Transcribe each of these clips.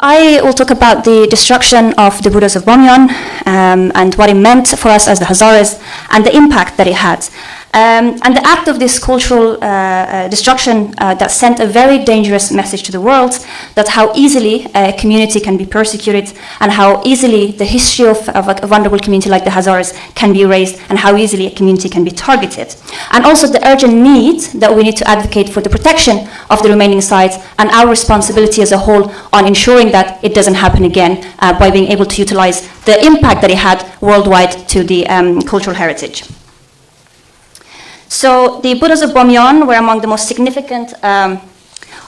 I will talk about the destruction of the Buddhas of Bamyan and what it meant for us as the Hazaras and the impact that it had. And the act of this cultural destruction that sent a very dangerous message to the world, that how easily a community can be persecuted and how easily the history of a vulnerable community like the Hazaras can be erased and how easily a community can be targeted. And also the urgent need that we need to advocate for the protection of the remaining sites and our responsibility as a whole on ensuring that it doesn't happen again by being able to utilize the impact that it had worldwide to the cultural heritage. So the Buddhas of Bamyan were among the most significant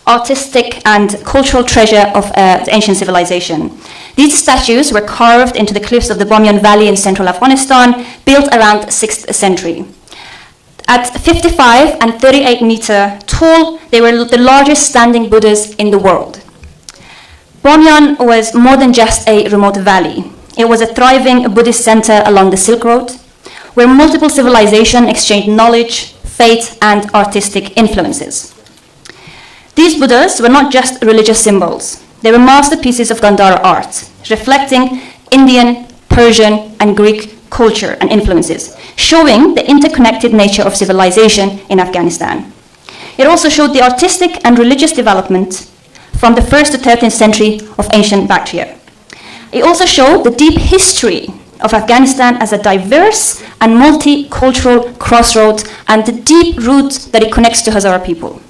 artistic and cultural treasure of the ancient civilization. These statues were carved into the cliffs of the Bamyan Valley in central Afghanistan, built around 6th century. At 55 and 38 meter tall, they were the largest standing Buddhas in the world. Bamyan was more than just a remote valley. It was a thriving Buddhist center along the Silk Road, where multiple civilizations exchanged knowledge, faith, and artistic influences. These Buddhas were not just religious symbols. They were masterpieces of Gandhara art, reflecting Indian, Persian, and Greek culture and influences, showing the interconnected nature of civilization in Afghanistan. It also showed the artistic and religious development from the 1st to 13th century of ancient Bactria. It also showed the deep history of Afghanistan as a diverse and multicultural crossroads and the deep roots that it connects to Hazara people.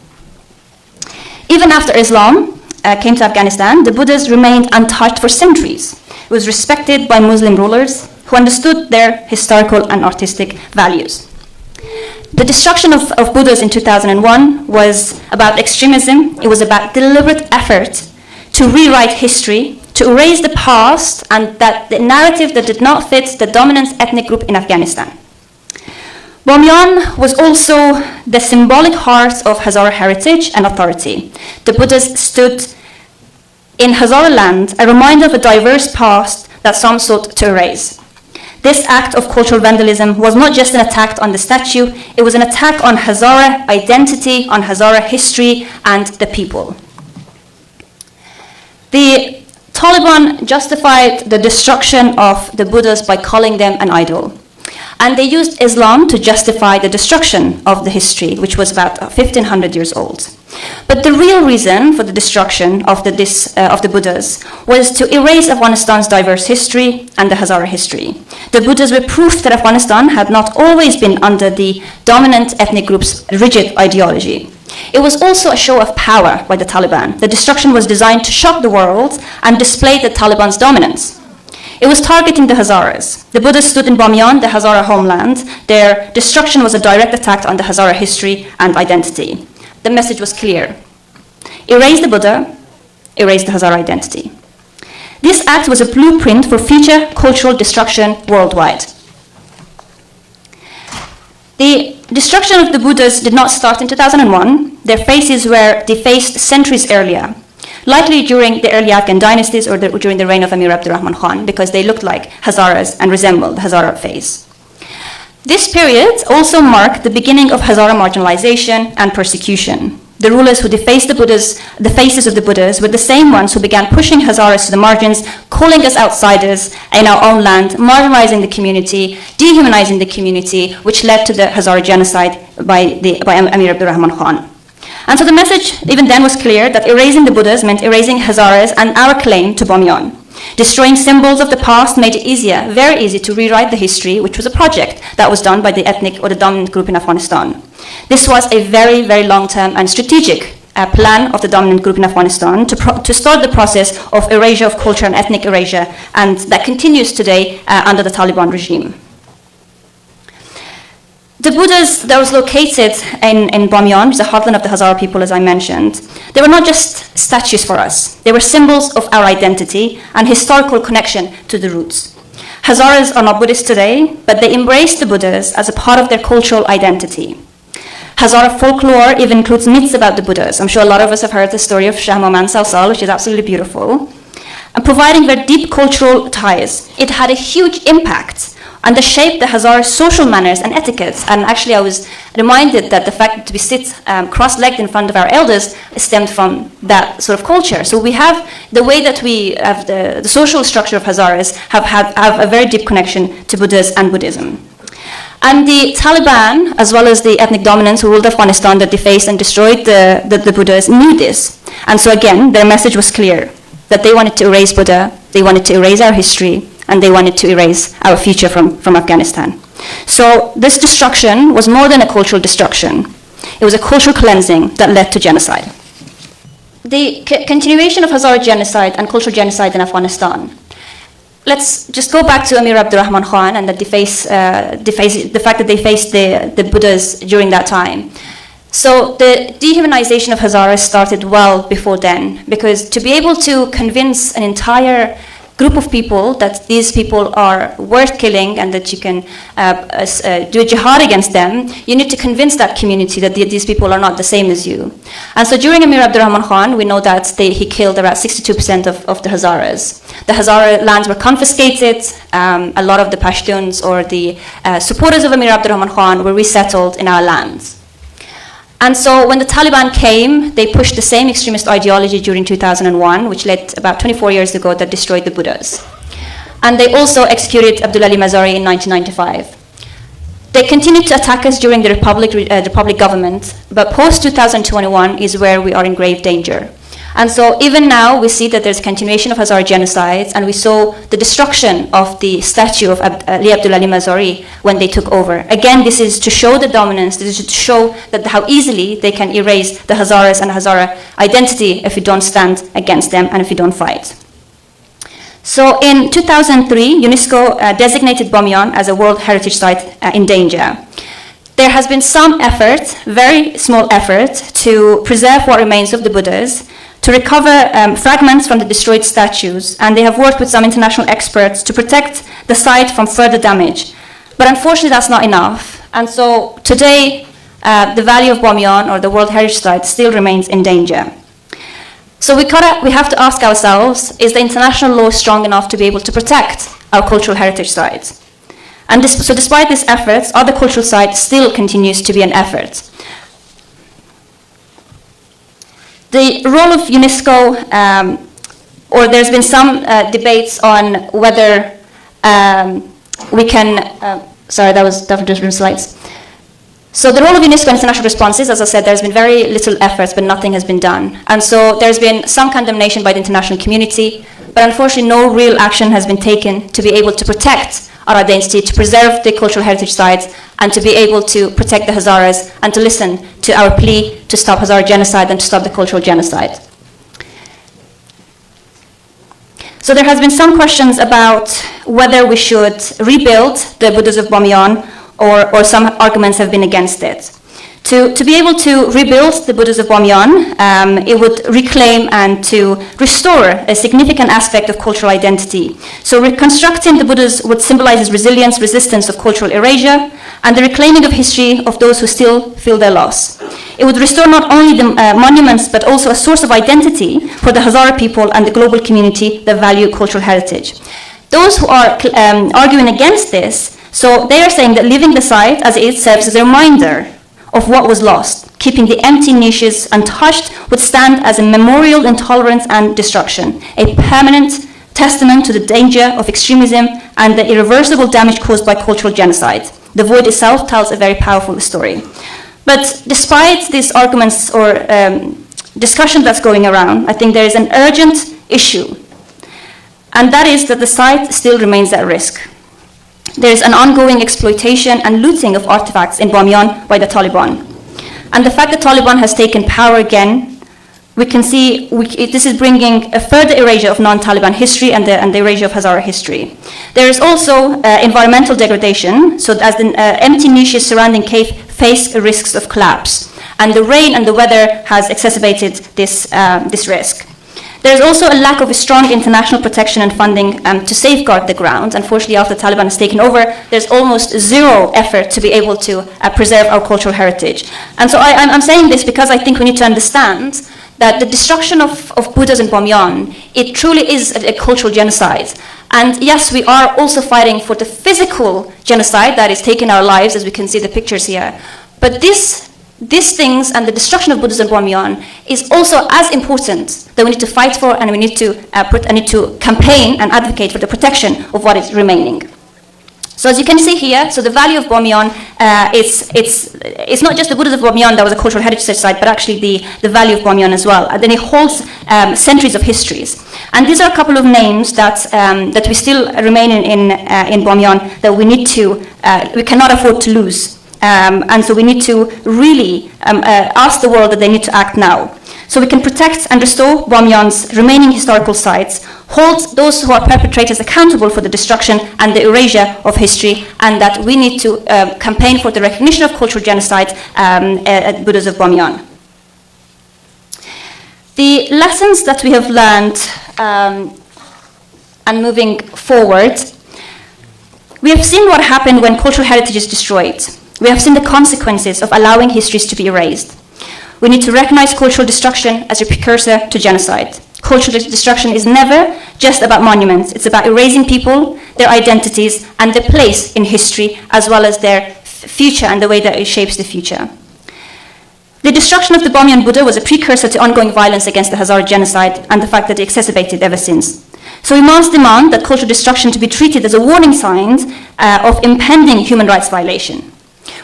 Even after Islam came to Afghanistan, the Buddhas remained untouched for centuries. It was respected by Muslim rulers who understood their historical and artistic values. The destruction of Buddhas in 2001 was about extremism. It was about deliberate effort to rewrite history, to erase the past and that the narrative that did not fit the dominant ethnic group in Afghanistan. Bamyan was also the symbolic heart of Hazara heritage and authority. The Buddhas stood in Hazara land, a reminder of a diverse past that some sought to erase. This act of cultural vandalism was not just an attack on the statue, it was an attack on Hazara identity, on Hazara history, and the people. The Taliban justified the destruction of the Buddhas by calling them an idol. And they used Islam to justify the destruction of the history, which was about 1,500 years old. But the real reason for the destruction of the Buddhas was to erase Afghanistan's diverse history and the Hazara history. The Buddhas were proof that Afghanistan had not always been under the dominant ethnic group's rigid ideology. It was also a show of power by the Taliban. The destruction was designed to shock the world and display the Taliban's dominance. It was targeting the Hazaras. The Buddhas stood in Bamyan, the Hazara homeland. Their destruction was a direct attack on the Hazara history and identity. The message was clear. Erase the Buddha, erase the Hazara identity. This act was a blueprint for future cultural destruction worldwide. The destruction of the Buddhas did not start in 2001. Their faces were defaced centuries earlier, likely during the early Afghan dynasties or during the reign of Amir Abdurrahman Khan, because they looked like Hazaras and resembled the Hazara face. This period also marked the beginning of Hazara marginalization and persecution. The rulers who defaced the faces of the Buddhas were the same ones who began pushing Hazaras to the margins, calling us outsiders in our own land, marginalizing the community, dehumanizing the community, which led to the Hazara genocide by Amir Abdurrahman Khan. And so the message even then was clear that erasing the Buddhas meant erasing Hazaras and our claim to Bamyan. Destroying symbols of the past made it easier, very easy, to rewrite the history, which was a project that was done by the ethnic or the dominant group in Afghanistan. This was a very, very long-term and strategic plan of the dominant group in Afghanistan to start the process of erasure of culture and ethnic erasure, and that continues today under the Taliban regime. The Buddhas that was located in Bamyan, the heartland of the Hazara people, as I mentioned, they were not just statues for us. They were symbols of our identity and historical connection to the roots. Hazaras are not Buddhists today, but they embrace the Buddhas as a part of their cultural identity. Hazara folklore even includes myths about the Buddhas. I'm sure a lot of us have heard the story of Shah Maman Salsal, which is absolutely beautiful. And providing their deep cultural ties, it had a huge impact and they shaped the Hazara social manners and etiquettes. And actually, I was reminded that the fact that we sit cross-legged in front of our elders stemmed from that sort of culture. So we have the way that we have the social structure of Hazaras have a very deep connection to Buddhas and Buddhism. And the Taliban, as well as the ethnic dominance who ruled Afghanistan that defaced and destroyed the Buddhas, knew this. And so again, their message was clear, that they wanted to erase Buddha, they wanted to erase our history, and they wanted to erase our future from Afghanistan. So this destruction was more than a cultural destruction. It was a cultural cleansing that led to genocide. The continuation of Hazara genocide and cultural genocide in Afghanistan. Let's just go back to Amir Abdurrahman Khan and the fact that they faced the Buddhas during that time. So the dehumanization of Hazaras started well before then, because to be able to convince an entire group of people that these people are worth killing and that you can do a jihad against them, you need to convince that community that these people are not the same as you. And so during Amir Abdurrahman Khan, we know that he killed about 62% of the Hazaras. The Hazara lands were confiscated. A lot of the Pashtuns or the supporters of Amir Abdurrahman Khan were resettled in our lands. And so when the Taliban came, they pushed the same extremist ideology during 2001, which led about 24 years ago that destroyed the Buddhas. And they also executed Abdul Ali Mazari in 1995. They continued to attack us during the Republic government, but post-2021 is where we are in grave danger. And so even now, we see that there's a continuation of Hazara genocides, and we saw the destruction of the statue of Ali Abdul Ali Mazari when they took over. Again, this is to show the dominance, this is to show that how easily they can erase the Hazaras and Hazara identity if you don't stand against them and if you don't fight. So in 2003, UNESCO designated Bamiyan as a World Heritage Site in danger. There has been some effort, very small effort, to preserve what remains of the Buddhas, to recover fragments from the destroyed statues, and they have worked with some international experts to protect the site from further damage. But unfortunately, that's not enough. And so today, the value of Bamiyan, or the World Heritage Site, still remains in danger. So we have to ask ourselves, is the international law strong enough to be able to protect our cultural heritage sites? And so despite these efforts, other cultural sites still continues to be an effort. The role of UNESCO, or there's been some debates on whether we can, sorry, that was different slides. So the role of UNESCO in international responses, as I said, there's been very little efforts, but nothing has been done. And so there's been some condemnation by the international community, but unfortunately no real action has been taken to be able to protect our identity, to preserve the cultural heritage sites, and to be able to protect the Hazaras, and to listen to our plea to stop Hazara genocide and to stop the cultural genocide. So there has been some questions about whether we should rebuild the Buddhas of Bamiyan, or some arguments have been against it. To be able to rebuild the Buddhas of Bamiyan, it would reclaim and to restore a significant aspect of cultural identity. So reconstructing the Buddhas would symbolize resilience, resistance of cultural erasure, and the reclaiming of history of those who still feel their loss. It would restore not only the monuments, but also a source of identity for the Hazara people and the global community that value cultural heritage. Those who are arguing against this, so they are saying that leaving the site as it serves as a reminder of what was lost. Keeping the empty niches untouched would stand as a memorial intolerance and destruction, a permanent testament to the danger of extremism and the irreversible damage caused by cultural genocide. The void itself tells a very powerful story. But despite these arguments or discussion that's going around, I think there is an urgent issue, and that is that the site still remains at risk. There is an ongoing exploitation and looting of artifacts in Bamiyan by the Taliban. And the fact that Taliban has taken power again, we can see this is bringing a further erasure of non-Taliban history and the erasure of Hazara history. There is also environmental degradation, so as the empty niches surrounding cave face risks of collapse. And the rain and the weather has exacerbated this risk. There is also a lack of a strong international protection and funding to safeguard the grounds. Unfortunately, after the Taliban has taken over, there's almost zero effort to be able to preserve our cultural heritage. And so I'm saying this because I think we need to understand that the destruction of Buddhas in Bamyan, it truly is a cultural genocide. And yes, we are also fighting for the physical genocide that is taking our lives, as we can see the pictures here. But these things and the destruction of Buddhism in Bamyan is also as important that we need to fight for, and we need to campaign and advocate for the protection of what is remaining. So as you can see here, so the value of Bamyan, it's not just the Buddhas of Bamyan that was a cultural heritage site, but actually the value of Bamyan as well. And then it holds centuries of histories. And these are a couple of names that we still remain in Bamyan that we cannot afford to lose. And so we need to really ask the world that they need to act now. So we can protect and restore Bamyan's remaining historical sites, hold those who are perpetrators accountable for the destruction and the erasure of history, and that we need to campaign for the recognition of cultural genocide at Buddhas of Bamyan. The lessons that we have learned and moving forward, we have seen what happened when cultural heritage is destroyed. We have seen the consequences of allowing histories to be erased. We need to recognize cultural destruction as a precursor to genocide. Cultural destruction is never just about monuments. It's about erasing people, their identities, and their place in history, as well as their future and the way that it shapes the future. The destruction of the Bamyan Buddha was a precursor to ongoing violence against the Hazara genocide and the fact that it exacerbated ever since. So we must demand that cultural destruction to be treated as a warning sign of impending human rights violation.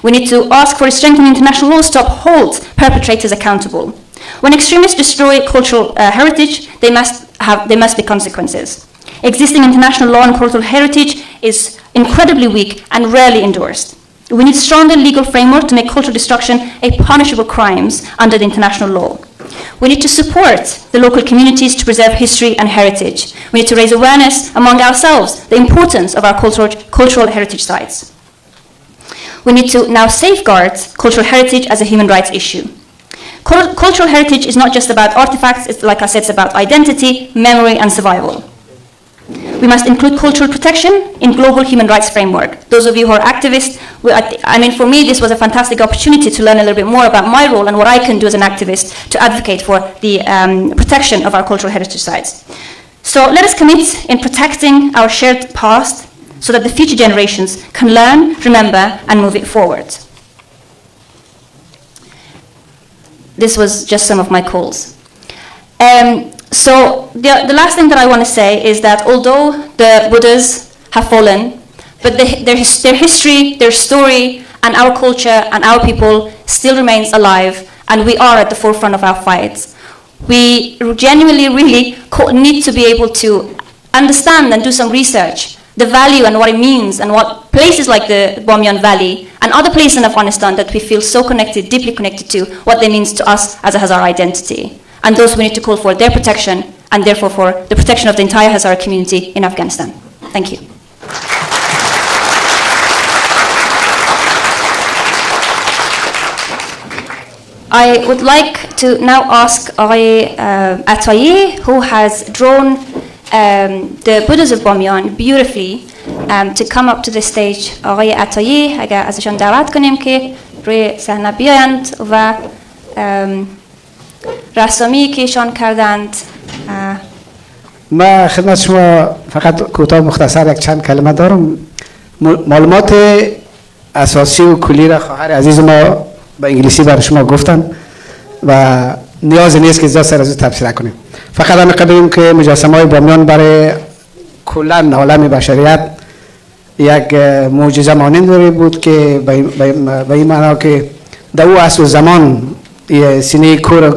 We need to ask for a strengthening international laws to uphold perpetrators accountable. When extremists destroy cultural heritage, they must be consequences. Existing international law on cultural heritage is incredibly weak and rarely endorsed. We need stronger legal framework to make cultural destruction a punishable crime under the international law. We need to support the local communities to preserve history and heritage. We need to raise awareness among ourselves, the importance of our cultural heritage sites. We need to now safeguard cultural heritage as a human rights issue. Cultural heritage is not just about artifacts, it's, like I said, it's about identity, memory, and survival. We must include cultural protection in global human rights framework. Those of you who are activists, for me, this was a fantastic opportunity to learn a little bit more about my role and what I can do as an activist to advocate for the protection of our cultural heritage sites. So let us commit in protecting our shared past so that the future generations can learn, remember, and move it forward. This was just some of my calls. So the last thing that I want to say is that although the Buddhas have fallen, but their history, their story, and our culture and our people still remains alive, and we are at the forefront of our fights. We genuinely really need to be able to understand and do some research, the value and what it means, and what places like the Bamyan Valley and other places in Afghanistan that we feel so connected, deeply connected to, what they means to us as a Hazara identity. And those we need to call for their protection, and therefore for the protection of the entire Hazara community in Afghanistan. Thank you. I would like to now ask Atayi, who has drawn the Buddhas of Bamyan beautifully, to come up to the stage. آقای عطایی اگر ازشان دعوت کنیم که روی صحنه بیایند و رسامی که ایشان کردند. ما خدمت شما فقط کوتاه مختصر یک چند کلمه دارم. معلومات اساسی و کلی را خواهر عزیز ما به انگلیسی برای شما گفتن و نیاز نیست که زیاد سر از تفسیر کنیم. فقط همین قدریم که مجسمه های بامیان برای کلا عالم بشریت یک معجزه مانند بود که به این معنا که در او عصر زمان سینه کور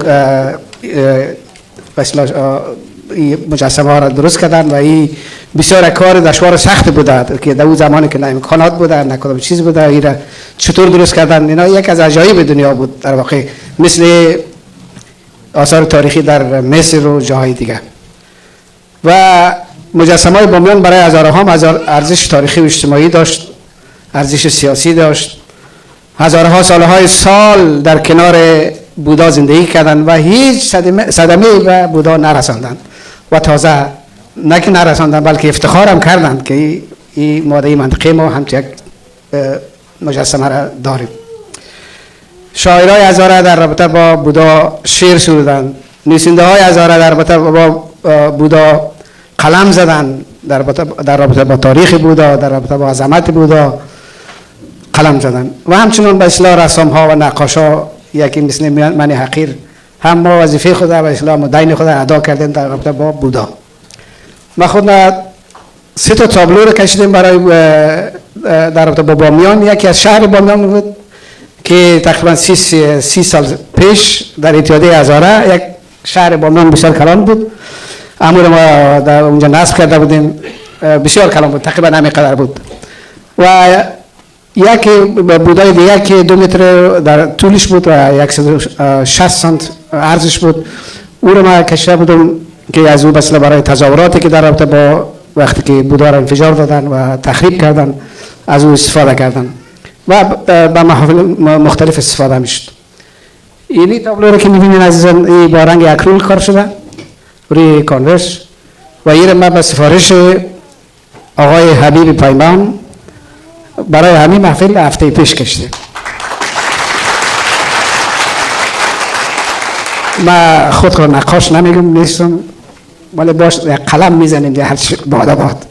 مجسمه ها را درست کردن و این بسیار کار دشوار و سخت بوده که در اون زمانی که نه امکانات بوده نه کدام چیز بوده این را چطور درست کردن. اینا یک از عجایب دنیا بود در واقع، مثل آثار تاریخی در مصر و جاهای دیگه. و مجسمه های بامیان برای هزارها ارزش تاریخی و اجتماعی داشت، ارزش سیاسی داشت. هزارها سالهای سال در کنار بودا زندگی کردن و هیچ صدمه به بودا نرساندن و تازه نه که نرساندن بلکه افتخار هم کردند که این ماده منطقه ما همچه یک مجسمه را داریم. شاعرای هزاره در رابطه با بودا شعر سرودند، نویسنده های هزاره در رابطه با بودا قلم زدن، در رابطه با تاریخ بودا، در رابطه با عظمت بودا قلم زدن و همچنین به اصلاح رسام ها و نقاش ها یکی مثل من حقیر هم ما وظیفه خود و اصلاح مدین خود ادا کردیم در رابطه با بودا. ما خود 3 تا تابلو رو کشیدیم برای در رابطه با بامیان. یکی از شهر بامیان بود که تقریبا 30 سال پیش در اتحادیه هزاره یک شهر بامیان بسیار کلان بود، امور ما در اونجا نصب کرده بودیم، بسیار کلان بود، تقریبا همین قدر بود. و یک بودای دیگر که 2 متر در طولش بود و 160 سانت عرضش بود، او رو ما کشیده بودم که از او بسیار برای تظاهراتی که در رابطه با وقتی که بودا را انفجار دادن و تخریب کردن از او استفاده کردن و به محافل مختلف استفاده میشد. اینی تابلو رو که میبینین عزیزان، این با رنگ اکریل کار شده روی کانوس و این ما به سفارش آقای حبیب پیمان برای همین محفل هفته پیش کشیدیم. ما خود را نقاش نمیگم، نیستم، ولی باش قلم میزنیم در هر چی باد باد.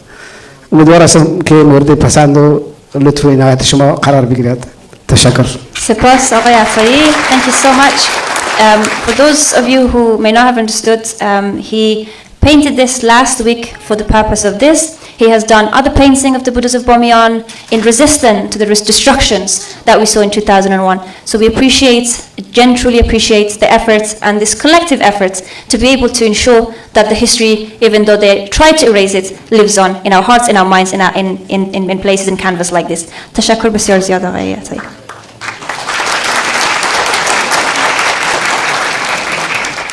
امیدوار هستم که مورد پسند و لطف و عنایت شما قرار بگیرد. تشکر. سپاس آقای عطایی. Thank you so much. For those of you who may not have understood, he painted this last week for the purpose of this. He has done other painting of the Buddhas of Bamiyan in resistance to the destructions that we saw in 2001. So we truly appreciate the efforts and this collective effort to be able to ensure that the history, even though they try to erase it, lives on in our hearts, in our minds, in places, in canvas like this. تشکر بسیار زیاد آقای عطایی.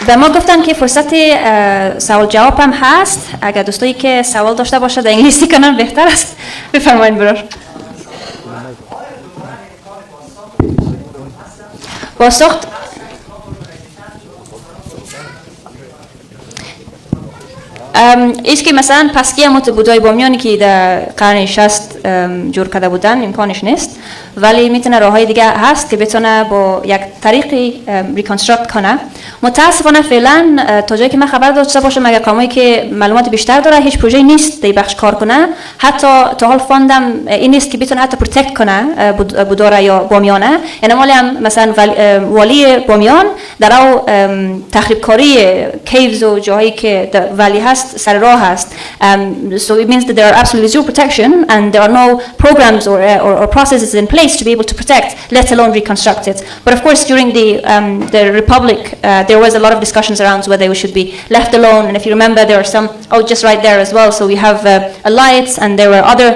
به ما گفتن که فرصت سوال جواب هم هست. اگر دوستایی که سوال داشته باشه در انگلیسی کنن بهتر است. بفرمایید برار. پاسخ ایست که مثلا پسکی هموت بودای بامیانی که در قرن 60 جور کرده بودن امکانش نیست، ولی میتونه راههای دیگه هست که بتونه با یک طریقی ریکانستراکت کنه. متاسفانه فعلا تا جایی که من خبر داشته باشم اگر قومی که معلومات بیشتر داره هیچ پروژه نیست در بخش کار کنه. حتی تا حال فاندم این نیست که بتونه حتی پروتکت کنه بودارا یا بامیانه. یعنی مالی هم مثلا والی بامیان در او تخریب کاری کیوز و جاهایی که ولی هست سر راه هست. So it means that there are absolutely zero protection and there are no programs or processes in place to be able to protect, let alone reconstruct it. But of course during the Republic there was a lot of discussions around whether we should be left alone, and if you remember there are some just right there as well. So we have a light and there were other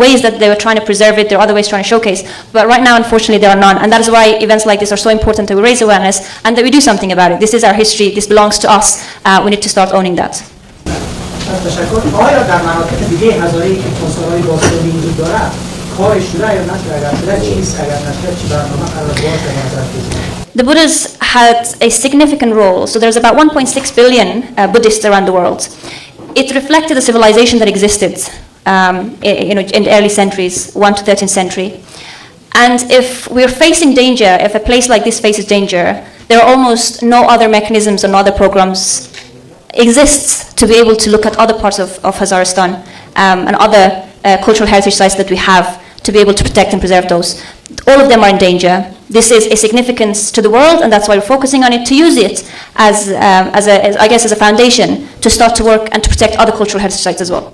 ways that they were trying to preserve it, there are other ways trying to showcase, but right now unfortunately there are none, and that is why events like this are so important, that we raise awareness and that we do something about it. This is our history, this belongs to us, we need to start owning that. تشکر. آیا در مناطق دیگه هزاره‌ای که کنسول‌های باستانی وجود داره کارش شده یا نشده؟ اگر شده چیست؟ اگر نشده چی برنامه قرار باشه نظر بگیرید؟ The Buddhas had a significant role. So there's about 1.6 billion Buddhists around the world. It reflected the civilization that existed in the early centuries, 1 to 13th century. And if we're facing danger, if a place like this faces danger, there are almost no other mechanisms or no other programs exists to be able to look at other parts of Hazaristan and other cultural heritage sites that we have to be able to protect and preserve those. All of them are in danger. This is a significance to the world, and that's why we're focusing on it, to use it as a foundation to start to work and to protect other cultural heritage sites as well.